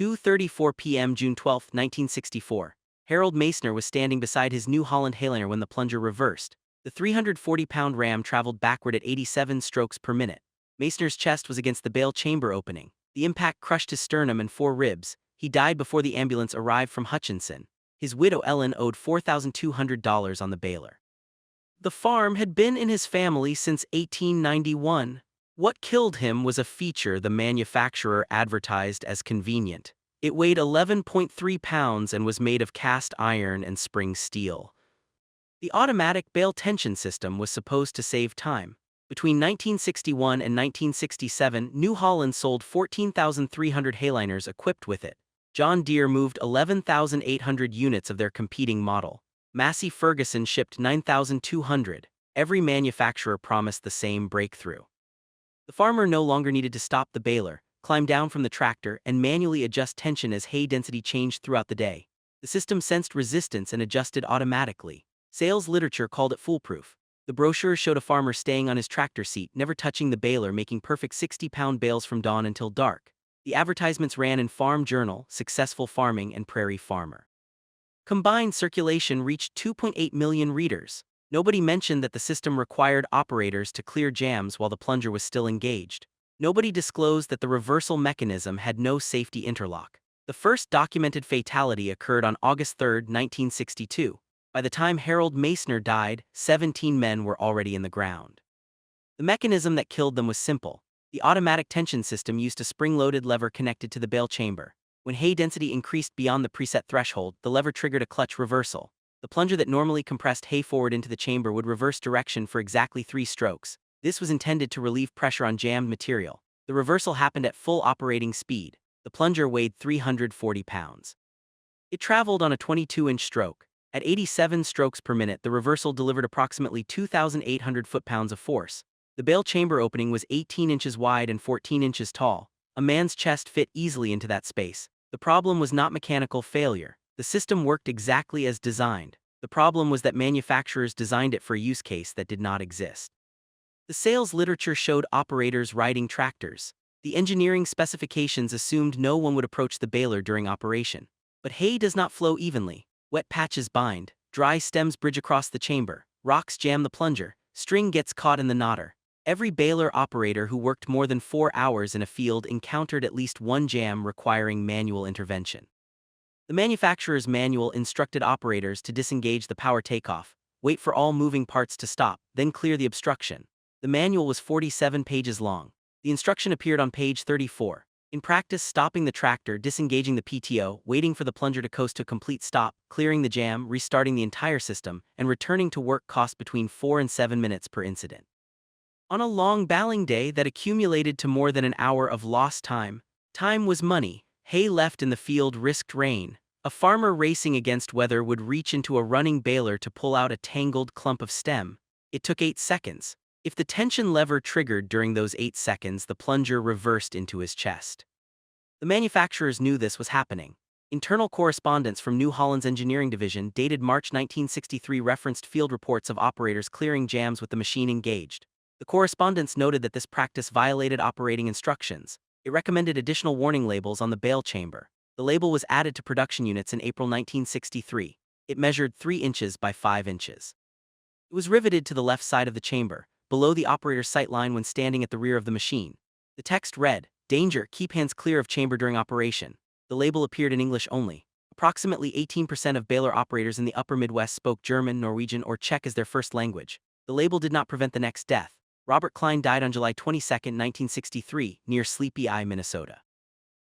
2:34 p.m. June 12, 1964. Harold Meissner was standing beside his New Holland Highliner when the plunger reversed. The 340-pound ram traveled backward at 87 strokes per minute. Meissner's chest was against the bale chamber opening. The impact crushed his sternum and 4 ribs. He died before the ambulance arrived from Hutchinson. His widow Ellen owed $4,200 on the baler. The farm had been in his family since 1891. What killed him was a feature the manufacturer advertised as convenient. It weighed 11.3 pounds and was made of cast iron and spring steel. The automatic bale tension system was supposed to save time. Between 1961 and 1967, New Holland sold 14,300 Hayliners equipped with it. John Deere moved 11,800 units of their competing model. Massey Ferguson shipped 9,200. Every manufacturer promised the same breakthrough. The farmer no longer needed to stop the baler, climb down from the tractor, and manually adjust tension as hay density changed throughout the day. The system sensed resistance and adjusted automatically. Sales literature called it foolproof. The brochure showed a farmer staying on his tractor seat, never touching the baler, making perfect 60-pound bales from dawn until dark. The advertisements ran in Farm Journal, Successful Farming, and Prairie Farmer. Combined circulation reached 2.8 million readers. Nobody mentioned that the system required operators to clear jams while the plunger was still engaged. Nobody disclosed that the reversal mechanism had no safety interlock. The first documented fatality occurred on August 3, 1962. By the time Harold Meissner died, 17 men were already in the ground. The mechanism that killed them was simple. The automatic tension system used a spring-loaded lever connected to the bale chamber. When hay density increased beyond the preset threshold, the lever triggered a clutch reversal. The plunger that normally compressed hay forward into the chamber would reverse direction for exactly 3 strokes. This was intended to relieve pressure on jammed material. The reversal happened at full operating speed. The plunger weighed 340 pounds. It traveled on a 22-inch stroke. At 87 strokes per minute, the reversal delivered approximately 2,800 foot-pounds of force. The bale chamber opening was 18 inches wide and 14 inches tall. A man's chest fit easily into that space. The problem was not mechanical failure. The system worked exactly as designed. The problem was that manufacturers designed it for a use case that did not exist. The sales literature showed operators riding tractors. The engineering specifications assumed no one would approach the baler during operation. But hay does not flow evenly. Wet patches bind, dry stems bridge across the chamber, rocks jam the plunger, string gets caught in the knotter. Every baler operator who worked more than 4 hours in a field encountered at least one jam requiring manual intervention. The manufacturer's manual instructed operators to disengage the power takeoff, wait for all moving parts to stop, then clear the obstruction. The manual was 47 pages long. The instruction appeared on page 34. In practice, stopping the tractor, disengaging the PTO, waiting for the plunger to coast to a complete stop, clearing the jam, restarting the entire system, and returning to work cost between 4 and 7 minutes per incident. On a long baling day that accumulated to more than an hour of lost time, time was money. Hay left in the field risked rain. A farmer racing against weather would reach into a running baler to pull out a tangled clump of stem. It took 8 seconds. If the tension lever triggered during those 8 seconds, the plunger reversed into his chest. The manufacturers knew this was happening. Internal correspondence from New Holland's engineering division dated March 1963 referenced field reports of operators clearing jams with the machine engaged. The correspondence noted that this practice violated operating instructions. It recommended additional warning labels on the bale chamber. The label was added to production units in April 1963. It measured 3 inches by 5 inches. It was riveted to the left side of the chamber, below the operator's sight line when standing at the rear of the machine. The text read, "Danger, keep hands clear of chamber during operation." The label appeared in English only. Approximately 18% of baler operators in the upper Midwest spoke German, Norwegian, or Czech as their first language. The label did not prevent the next death. Robert Klein died on July 22, 1963, near Sleepy Eye, Minnesota.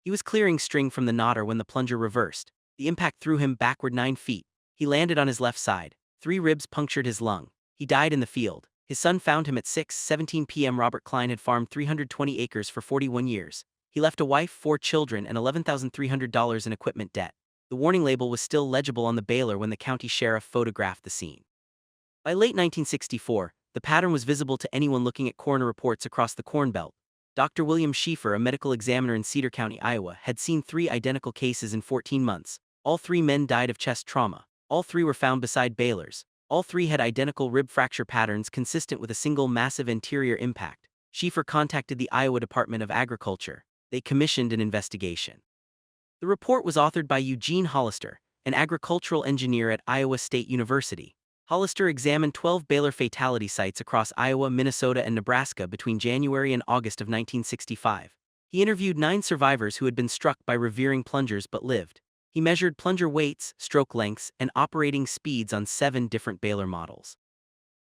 He was clearing string from the knotter when the plunger reversed. The impact threw him backward 9 feet. He landed on his left side. 3 ribs punctured his lung. He died in the field. His son found him at 6:17 p.m. Robert Klein had farmed 320 acres for 41 years. He left a wife, 4 children, and $11,300 in equipment debt. The warning label was still legible on the baler when the county sheriff photographed the scene. By late 1964, the pattern was visible to anyone looking at coroner reports across the Corn Belt. Dr. William Schieffer, a medical examiner in Cedar County, Iowa, had seen 3 identical cases in 14 months. All 3 men died of chest trauma. All 3 were found beside balers. All 3 had identical rib fracture patterns consistent with a single massive anterior impact. Schieffer contacted the Iowa Department of Agriculture. They commissioned an investigation. The report was authored by Eugene Hollister, an agricultural engineer at Iowa State University. Hollister examined 12 Baler fatality sites across Iowa, Minnesota, and Nebraska between January and August of 1965. He interviewed 9 survivors who had been struck by revering plungers but lived. He measured plunger weights, stroke lengths, and operating speeds on 7 different Baler models.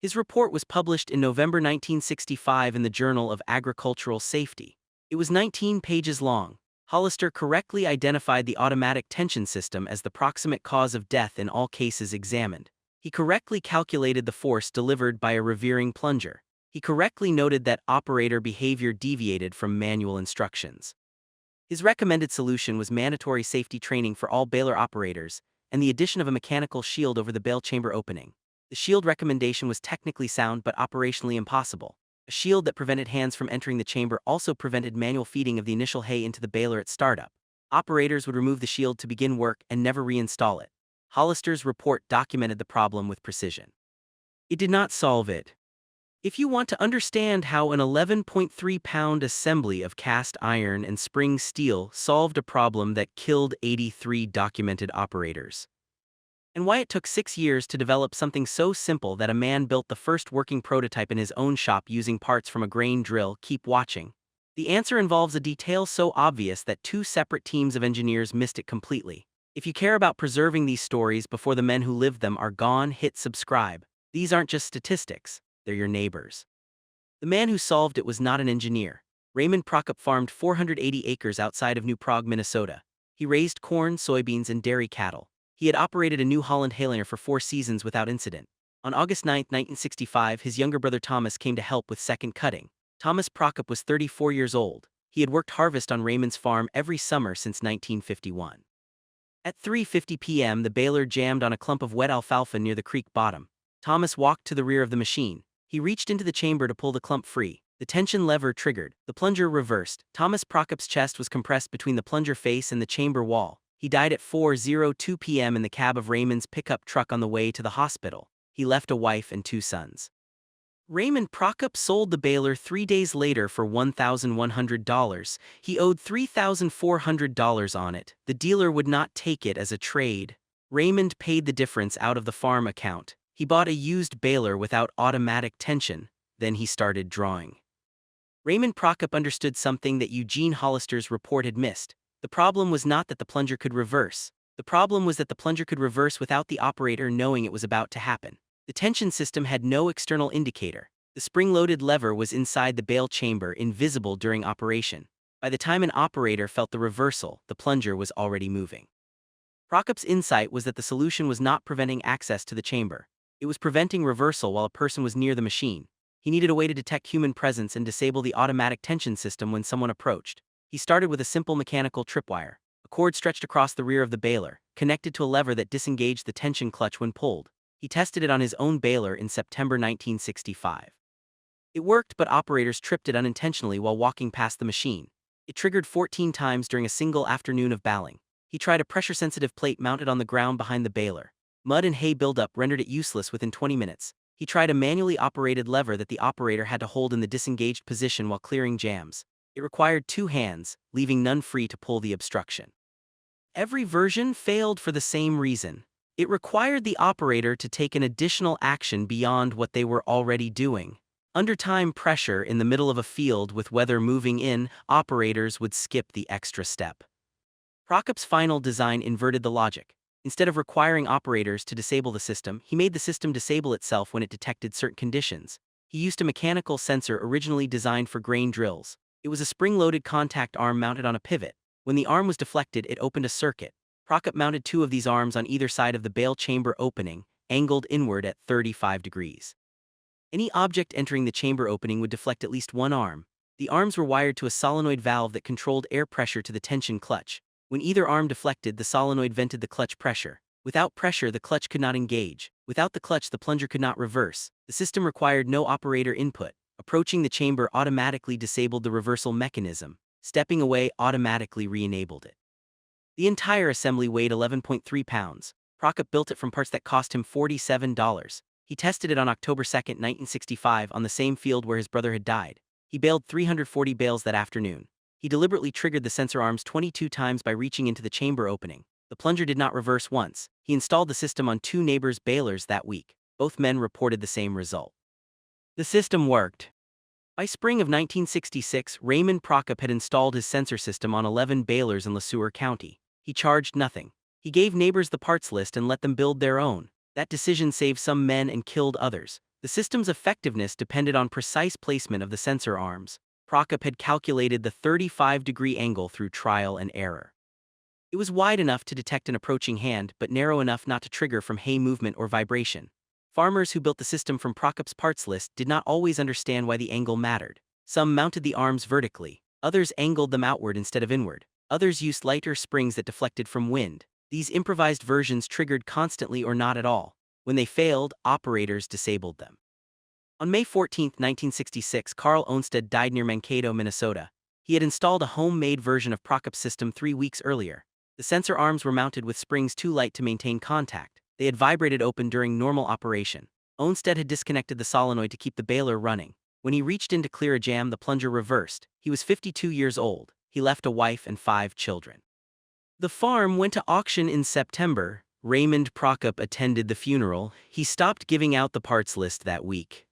His report was published in November 1965 in the Journal of Agricultural Safety. It was 19 pages long. Hollister correctly identified the automatic tension system as the proximate cause of death in all cases examined. He correctly calculated the force delivered by a revering plunger. He correctly noted that operator behavior deviated from manual instructions. His recommended solution was mandatory safety training for all baler operators and the addition of a mechanical shield over the bale chamber opening. The shield recommendation was technically sound but operationally impossible. A shield that prevented hands from entering the chamber also prevented manual feeding of the initial hay into the baler at startup. Operators would remove the shield to begin work and never reinstall it. Hollister's report documented the problem with precision. It did not solve it. If you want to understand how an 11.3-pound assembly of cast iron and spring steel solved a problem that killed 83 documented operators, and why it took 6 years to develop something so simple that a man built the first working prototype in his own shop using parts from a grain drill, keep watching. The answer involves a detail so obvious that 2 separate teams of engineers missed it completely. If you care about preserving these stories before the men who lived them are gone, hit subscribe. These aren't just statistics, they're your neighbors. The man who solved it was not an engineer. Raymond Prokop farmed 480 acres outside of New Prague, Minnesota. He raised corn, soybeans, and dairy cattle. He had operated a New Holland Hayliner for 4 seasons without incident. On August 9, 1965, his younger brother Thomas came to help with second cutting. Thomas Prokop was 34 years old. He had worked harvest on Raymond's farm every summer since 1951. At 3:50 p.m., the baler jammed on a clump of wet alfalfa near the creek bottom. Thomas walked to the rear of the machine. He reached into the chamber to pull the clump free. The tension lever triggered. The plunger reversed. Thomas Prokop's chest was compressed between the plunger face and the chamber wall. He died at 4:02 p.m. in the cab of Raymond's pickup truck on the way to the hospital. He left a wife and 2 sons. Raymond Prokop sold the baler 3 days later for $1,100. He owed $3,400 on it. The dealer would not take it as a trade. Raymond paid the difference out of the farm account. He bought a used baler without automatic tension. Then he started drawing. Raymond Prokop understood something that Eugene Hollister's report had missed. The problem was not that the plunger could reverse. The problem was that the plunger could reverse without the operator knowing it was about to happen. The tension system had no external indicator. The spring-loaded lever was inside the bale chamber, invisible during operation. By the time an operator felt the reversal, the plunger was already moving. Prokop's insight was that the solution was not preventing access to the chamber. It was preventing reversal while a person was near the machine. He needed a way to detect human presence and disable the automatic tension system when someone approached. He started with a simple mechanical tripwire. A cord stretched across the rear of the baler, connected to a lever that disengaged the tension clutch when pulled. He tested it on his own baler in September 1965. It worked, but operators tripped it unintentionally while walking past the machine. It triggered 14 times during a single afternoon of baling. He tried a pressure-sensitive plate mounted on the ground behind the baler. Mud and hay buildup rendered it useless within 20 minutes. He tried a manually operated lever that the operator had to hold in the disengaged position while clearing jams. It required 2 hands, leaving none free to pull the obstruction. Every version failed for the same reason. It required the operator to take an additional action beyond what they were already doing. Under time pressure in the middle of a field with weather moving in, operators would skip the extra step. Prokop's final design inverted the logic. Instead of requiring operators to disable the system, he made the system disable itself when it detected certain conditions. He used a mechanical sensor originally designed for grain drills. It was a spring-loaded contact arm mounted on a pivot. When the arm was deflected, it opened a circuit. Prokop mounted 2 of these arms on either side of the bale chamber opening, angled inward at 35 degrees. Any object entering the chamber opening would deflect at least 1 arm. The arms were wired to a solenoid valve that controlled air pressure to the tension clutch. When either arm deflected, the solenoid vented the clutch pressure. Without pressure, the clutch could not engage. Without the clutch, the plunger could not reverse. The system required no operator input. Approaching the chamber automatically disabled the reversal mechanism. Stepping away automatically re-enabled it. The entire assembly weighed 11.3 pounds. Prokop built it from parts that cost him $47. He tested it on October 2, 1965, on the same field where his brother had died. He baled 340 bales that afternoon. He deliberately triggered the sensor arms 22 times by reaching into the chamber opening. The plunger did not reverse once. He installed the system on two neighbors' balers that week. Both men reported the same result. The system worked. By spring of 1966, Raymond Prokop had installed his sensor system on 11 balers in LeSueur County. He charged nothing. He gave neighbors the parts list and let them build their own. That decision saved some men and killed others. The system's effectiveness depended on precise placement of the sensor arms. Prokop had calculated the 35-degree angle through trial and error. It was wide enough to detect an approaching hand, but narrow enough not to trigger from hay movement or vibration. Farmers who built the system from Prokop's parts list did not always understand why the angle mattered. Some mounted the arms vertically. Others angled them outward instead of inward. Others used lighter springs that deflected from wind. These improvised versions triggered constantly or not at all. When they failed, operators disabled them. On May 14, 1966, Carl Onstead died near Mankato, Minnesota. He had installed a homemade version of Prokop's system 3 weeks earlier. The sensor arms were mounted with springs too light to maintain contact. They had vibrated open during normal operation. Onstead had disconnected the solenoid to keep the baler running. When he reached in to clear a jam, the plunger reversed. He was 52 years old. He left a wife and 5 children. The farm went to auction in September. Raymond Prokop attended the funeral. He stopped giving out the parts list that week.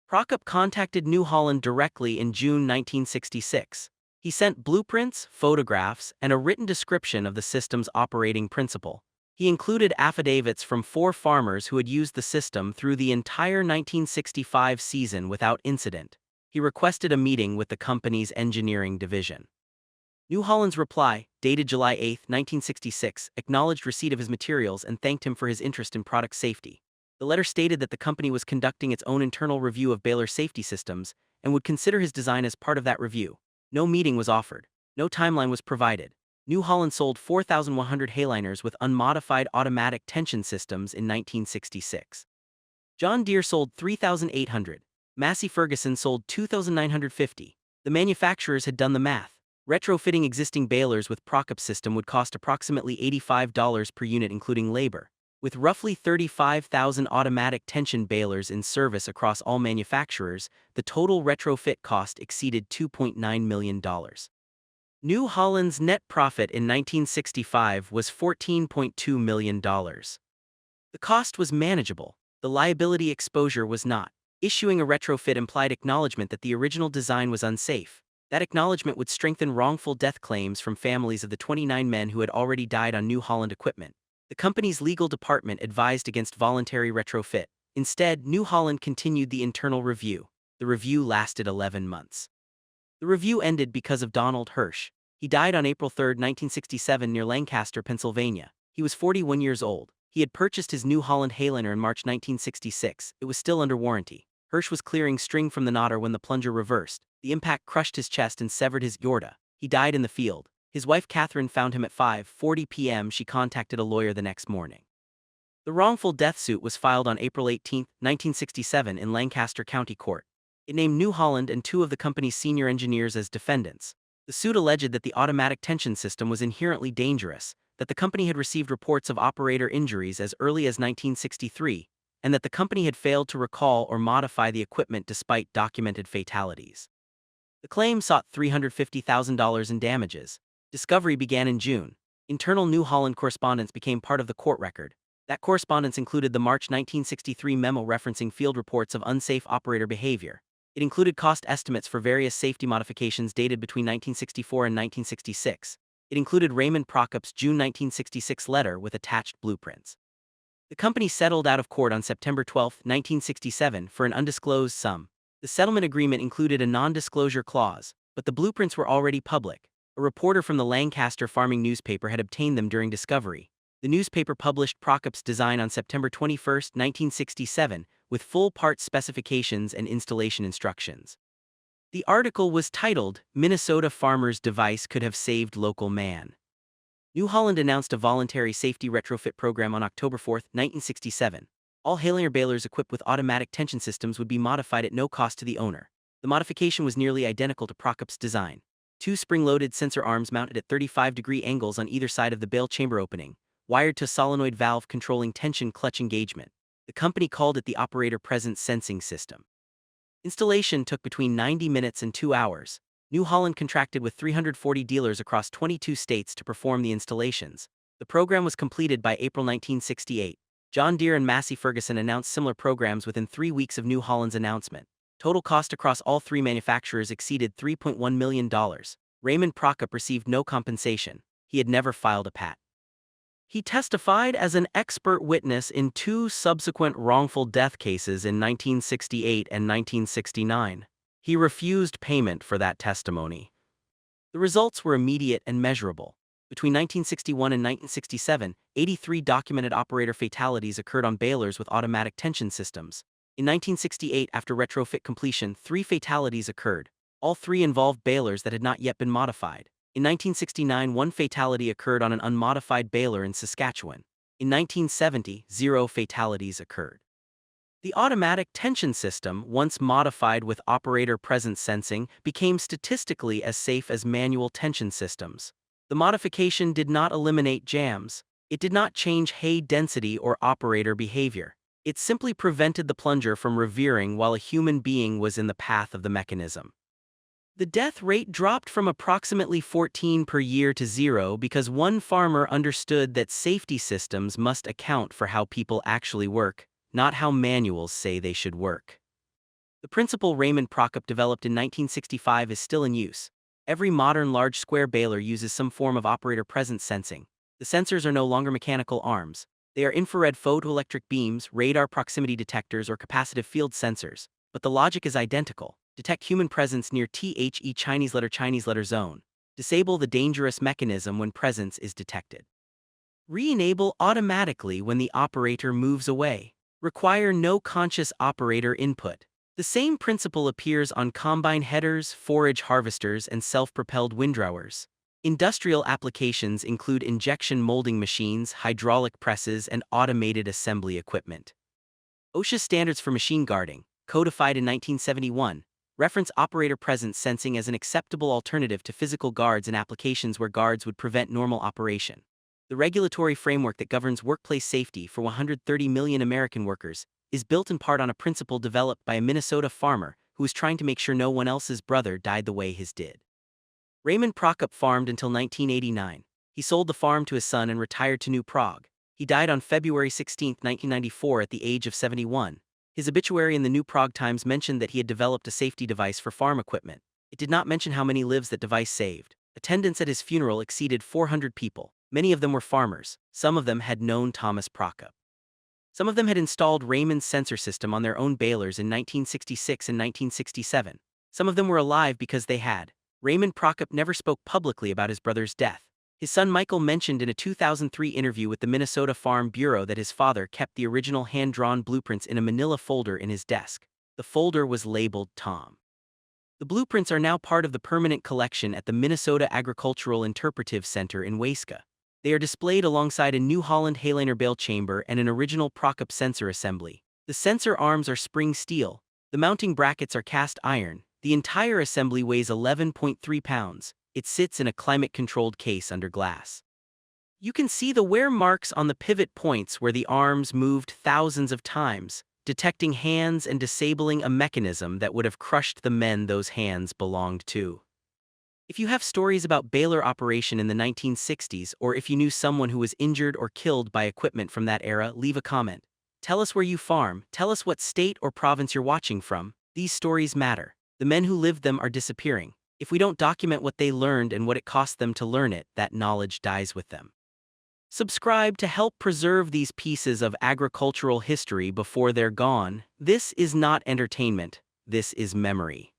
Prokop contacted New Holland directly in June 1966. He sent blueprints, photographs, and a written description of the system's operating principle. He included affidavits from 4 farmers who had used the system through the entire 1965 season without incident. He requested a meeting with the company's engineering division. New Holland's reply, dated July 8, 1966, acknowledged receipt of his materials and thanked him for his interest in product safety. The letter stated that the company was conducting its own internal review of baler safety systems and would consider his design as part of that review. No meeting was offered. No timeline was provided. New Holland sold 4,100 hayliners with unmodified automatic tension systems in 1966. John Deere sold 3,800. Massey Ferguson sold 2,950. The manufacturers had done the math. Retrofitting existing balers with Prokop's system would cost approximately $85 per unit including labor. With roughly 35,000 automatic tension balers in service across all manufacturers, the total retrofit cost exceeded $2.9 million. New Holland's net profit in 1965 was $14.2 million. The cost was manageable. The liability exposure was not. Issuing a retrofit implied acknowledgement that the original design was unsafe. That acknowledgement would strengthen wrongful death claims from families of the 29 men who had already died on New Holland equipment. The company's legal department advised against voluntary retrofit. Instead, New Holland continued the internal review. The review lasted 11 months. The review ended because of Donald Hirsch. He died on April 3, 1967 near Lancaster, Pennsylvania. He was 41 years old. He had purchased his New Holland hayliner in March 1966. It was still under warranty. Hirsch was clearing string from the knotter when the plunger reversed. The impact crushed his chest and severed his aorta. He died in the field. His wife Catherine found him at 5:40 p.m. She contacted a lawyer the next morning. The wrongful death suit was filed on April 18, 1967 in Lancaster County Court. It named New Holland and 2 of the company's senior engineers as defendants. The suit alleged that the automatic tension system was inherently dangerous, that the company had received reports of operator injuries as early as 1963, and that the company had failed to recall or modify the equipment despite documented fatalities. The claim sought $350,000 in damages. Discovery began in June. Internal New Holland correspondence became part of the court record. That correspondence included the March 1963 memo referencing field reports of unsafe operator behavior. It included cost estimates for various safety modifications dated between 1964 and 1966. It included Raymond Prokop's June 1966 letter with attached blueprints. The company settled out of court on September 12, 1967 for an undisclosed sum. The settlement agreement included a non-disclosure clause, but the blueprints were already public. A reporter from the Lancaster farming newspaper had obtained them during discovery. The newspaper published Prokop's design on September 21, 1967, with full part specifications and installation instructions. The article was titled, "Minnesota Farmer's Device Could Have Saved Local Man." New Holland announced a voluntary safety retrofit program on October 4, 1967. All hayliner balers equipped with automatic tension systems would be modified at no cost to the owner. The modification was nearly identical to Prokop's design. 2 spring-loaded sensor arms mounted at 35-degree angles on either side of the bale chamber opening, wired to a solenoid valve controlling tension clutch engagement. The company called it the Operator Presence Sensing System. Installation took between 90 minutes and 2 hours. New Holland contracted with 340 dealers across 22 states to perform the installations. The program was completed by April 1968. John Deere and Massey Ferguson announced similar programs within 3 weeks of New Holland's announcement. Total cost across all three manufacturers exceeded $3.1 million. Raymond Prokop received no compensation. He had never filed a patent. He testified as an expert witness in two subsequent wrongful death cases in 1968 and 1969. He refused payment for that testimony. The results were immediate and measurable. Between 1961 and 1967, 83 documented operator fatalities occurred on balers with automatic tension systems. In 1968, after retrofit completion, 3 fatalities occurred. All 3 involved balers that had not yet been modified. In 1969, 1 fatality occurred on an unmodified baler in Saskatchewan. In 1970, 0 fatalities occurred. The automatic tension system, once modified with operator presence sensing, became statistically as safe as manual tension systems. The modification did not eliminate jams. It did not change hay density or operator behavior. It simply prevented the plunger from revering while a human being was in the path of the mechanism. The death rate dropped from approximately 14 per year to 0 because one farmer understood that safety systems must account for how people actually work, not how manuals say they should work. The principle Raymond Prokop developed in 1965 is still in use. Every modern large square baler uses some form of operator presence sensing. The sensors are no longer mechanical arms. They are infrared photoelectric beams, radar proximity detectors, or capacitive field sensors. But the logic is identical. Detect human presence near THE Chinese letter zone. Disable the dangerous mechanism when presence is detected. Re-enable automatically when the operator moves away. Require no conscious operator input. The same principle appears on combine headers, forage harvesters, and self-propelled windrowers. Industrial applications include injection molding machines, hydraulic presses, and automated assembly equipment. OSHA standards for machine guarding, codified in 1971, reference operator presence sensing as an acceptable alternative to physical guards in applications where guards would prevent normal operation. The regulatory framework that governs workplace safety for 130 million American workers is built in part on a principle developed by a Minnesota farmer who was trying to make sure no one else's brother died the way his did. Raymond Prokop farmed until 1989. He sold the farm to his son and retired to New Prague. He died on February 16, 1994 at the age of 71. His obituary in the New Prague Times mentioned that he had developed a safety device for farm equipment. It did not mention how many lives that device saved. Attendance at his funeral exceeded 400 people. Many of them were farmers. Some of them had known Thomas Prokop. Some of them had installed Raymond's sensor system on their own balers in 1966 and 1967. Some of them were alive because they had. Raymond Prokop never spoke publicly about his brother's death. His son Michael mentioned in a 2003 interview with the Minnesota Farm Bureau that his father kept the original hand-drawn blueprints in a manila folder in his desk. The folder was labeled Tom. The blueprints are now part of the permanent collection at the Minnesota Agricultural Interpretive Center in Wayska. They are displayed alongside a New Holland Haliner bale chamber and an original Prokop sensor assembly. The sensor arms are spring steel. The mounting brackets are cast iron. The entire assembly weighs 11.3 pounds. It sits in a climate-controlled case under glass. You can see the wear marks on the pivot points where the arms moved thousands of times, detecting hands and disabling a mechanism that would have crushed the men those hands belonged to. If you have stories about baler operation in the 1960s, or if you knew someone who was injured or killed by equipment from that era, leave a comment. Tell us where you farm, tell us what state or province you're watching from. These stories matter. The men who lived them are disappearing. If we don't document what they learned and what it cost them to learn it, that knowledge dies with them. Subscribe to help preserve these pieces of agricultural history before they're gone. This is not entertainment. This is memory.